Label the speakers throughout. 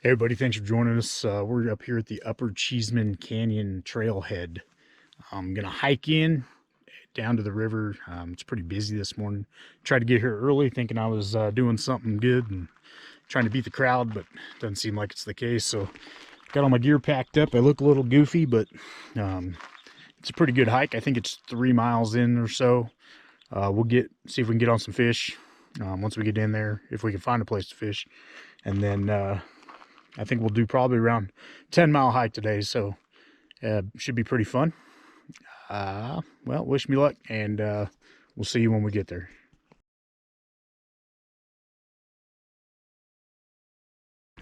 Speaker 1: Hey everybody, thanks for joining us. We're up here at the Upper Cheeseman Canyon trailhead. I'm gonna hike in down to the river. It's pretty busy this morning. Tried to get here early thinking I was doing something good and trying to beat the crowd, but doesn't seem like it's the case. So got all my gear packed up. I look a little goofy, but it's a pretty good hike. I think it's 3 miles in or so. We'll see if we can get on some fish once we get in there, if we can find a place to fish. And then I think we'll do probably around 10-mile hike today, so should be pretty fun. Well, wish me luck, and we'll see you when we get there.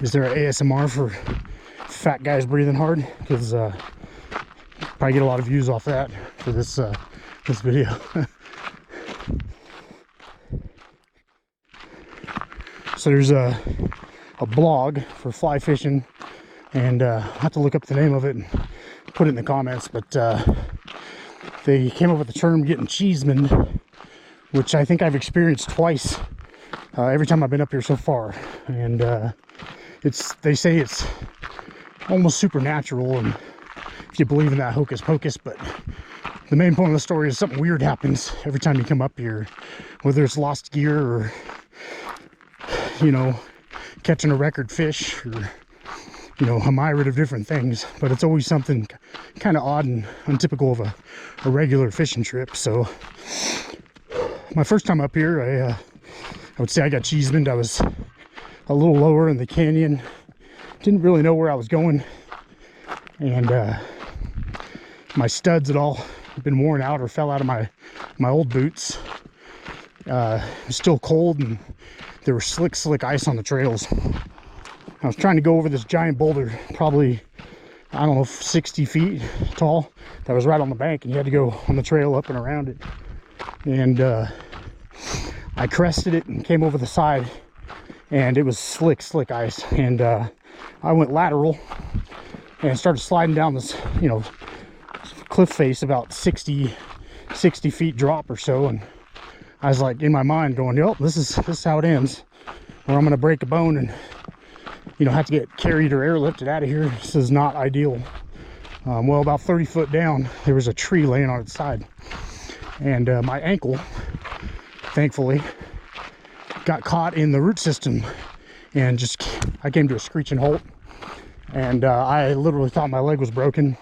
Speaker 1: Is there an ASMR for fat guys breathing hard? Because probably get a lot of views off that for this this video. So there's a blog for fly fishing, and I have to look up the name of it and put it in the comments, but they came up with the term getting Cheeseman, which I think I've experienced twice every time I've been up here so far. And they say it's almost supernatural, and if you believe in that hocus pocus, but the main point of the story is something weird happens every time you come up here, whether it's lost gear or, you know, catching a record fish, or, you know, a myriad of different things. But it's always something kind of odd and untypical of a regular fishing trip. So my first time up here, I would say I got Cheeseman'd. I was a little lower in the canyon, didn't really know where I was going, and my studs had all been worn out or fell out of my old boots. It was still cold, and there was slick ice on the trails. I was trying to go over this giant boulder, probably, I don't know, 60 feet tall, that was right on the bank, and you had to go on the trail up and around it. And I crested it and came over the side, and it was slick ice. And I went lateral and started sliding down this, you know, cliff face, about 60 feet drop or so. And I was like, in my mind, going, "Yep, this is how it ends, or I'm gonna break a bone and, you know, have to get carried or airlifted out of here. This is not ideal." Well, about 30 foot down, there was a tree laying on its side, and my ankle, thankfully, got caught in the root system, and I came to a screeching halt, and I literally thought my leg was broken.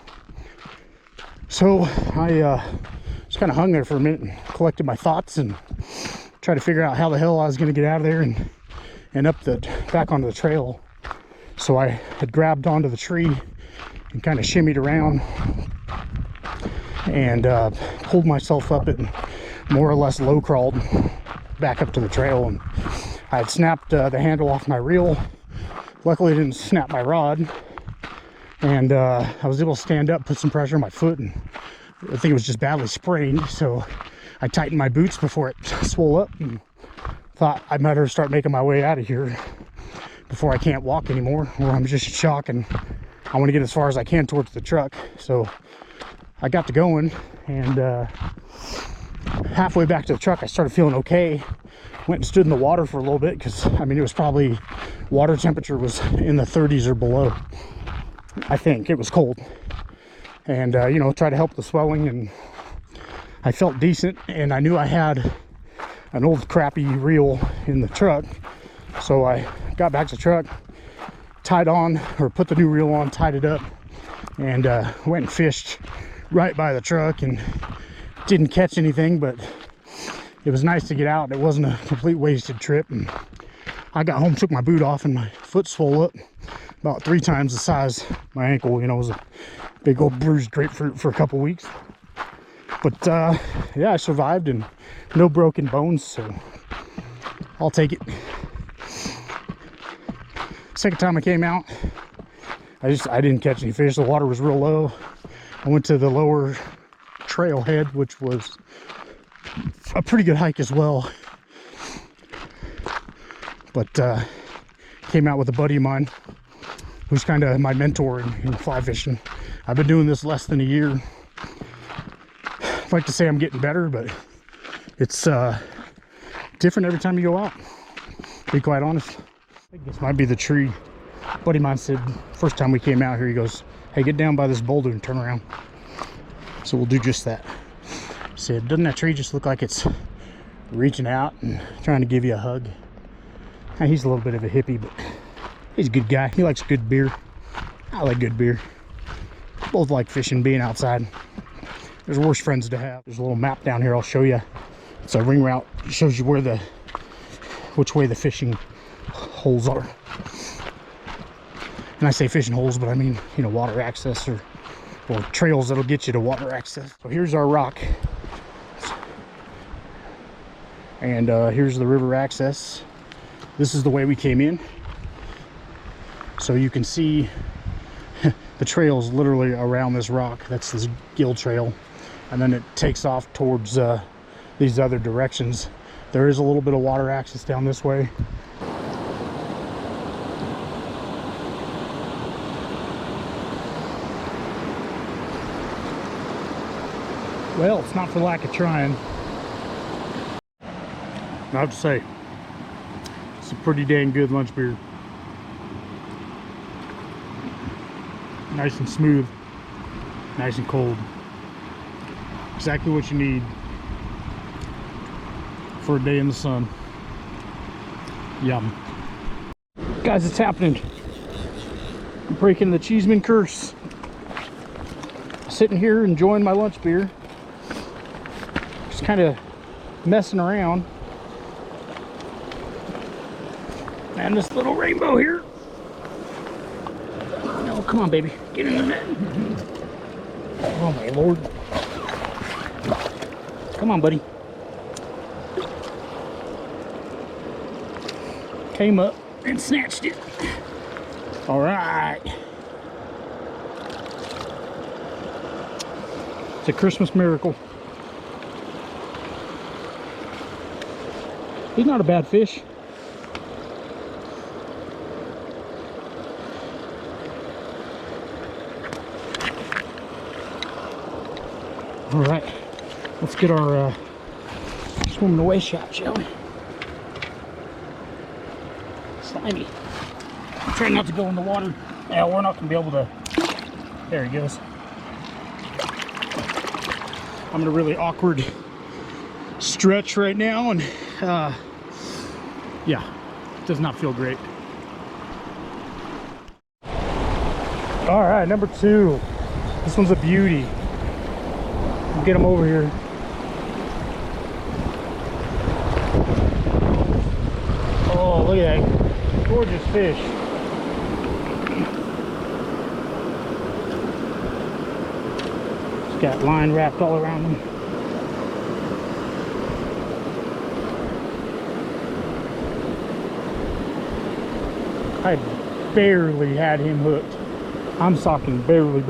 Speaker 1: So I just kind of hung there for a minute and collected my thoughts and tried to figure out how the hell I was going to get out of there and back onto the trail. So I had grabbed onto the tree and kind of shimmied around and pulled myself up and more or less low crawled back up to the trail. And I had snapped the handle off my reel. Luckily, I didn't snap my rod, and I was able to stand up, put some pressure on my foot, and I think it was just badly sprained. So I tightened my boots before it swole up, and thought I better start making my way out of here before I can't walk anymore, or I'm just in shock and I want to get as far as I can towards the truck. So I got to going, and halfway back to the truck I started feeling okay. Went and stood in the water for a little bit, because I mean, it was probably, water temperature was in the 30s or below. I think it was cold, and you know, try to help the swelling, and I felt decent, and I knew I had an old crappy reel in the truck. So I got back to the truck, tied on, or put the new reel on, tied it up, and went and fished right by the truck, and didn't catch anything, but it was nice to get out. It wasn't a complete wasted trip. And I got home, took my boot off, and my foot swole up about 3 times the size. My ankle, you know, was a big old bruised grapefruit for a couple weeks. But yeah, I survived, and no broken bones, so I'll take it. Second time I came out, I didn't catch any fish. The water was real low. I went to the lower trailhead, which was a pretty good hike as well. But came out with a buddy of mine who's kind of my mentor in fly fishing. I've been doing this less than a year. I'd like to say I'm getting better, but it's different every time you go out, to be quite honest. I think this might be the tree A buddy of mine said, first time we came out here, he goes, hey, get down by this boulder and turn around. So we'll do just that. He said, doesn't that tree just look like it's reaching out and trying to give you a hug? And he's a little bit of a hippie, but he's a good guy. He likes good beer. I like good beer. Both like fishing, being outside. There's worse friends to have. There's a little map down here I'll show you. It's a ring route. It shows you which way the fishing holes are. And I say fishing holes, but I mean, you know, water access or trails that'll get you to water access. So here's our rock. And here's the river access. This is the way we came in. So you can see the trail's literally around this rock. That's this gill trail. And then it takes off towards these other directions. There is a little bit of water access down this way. Well, it's not for lack of trying. I have to say, it's a pretty dang good lunch beer. Nice and smooth, nice and cold. Exactly what you need for a day in the sun. Yum. Guys, it's happening. I'm breaking the Cheeseman curse. Sitting here enjoying my lunch beer. Just kind of messing around. And this little rainbow here. Oh, come on, baby. Get in the net. Oh, my Lord. Come on, buddy. Came up and snatched it. All right. It's a Christmas miracle. He's not a bad fish. All right, let's get our swimming away shot, shall we? Slimy. I'm trying not to go in the water. Yeah, we're not gonna be able to. There he goes. I'm in a really awkward stretch right now, and yeah, it does not feel great. All right, number 2. This one's a beauty. Get him over here. Oh, look at that gorgeous fish. It's got line wrapped all around him. I barely had him hooked. I'm talking barely.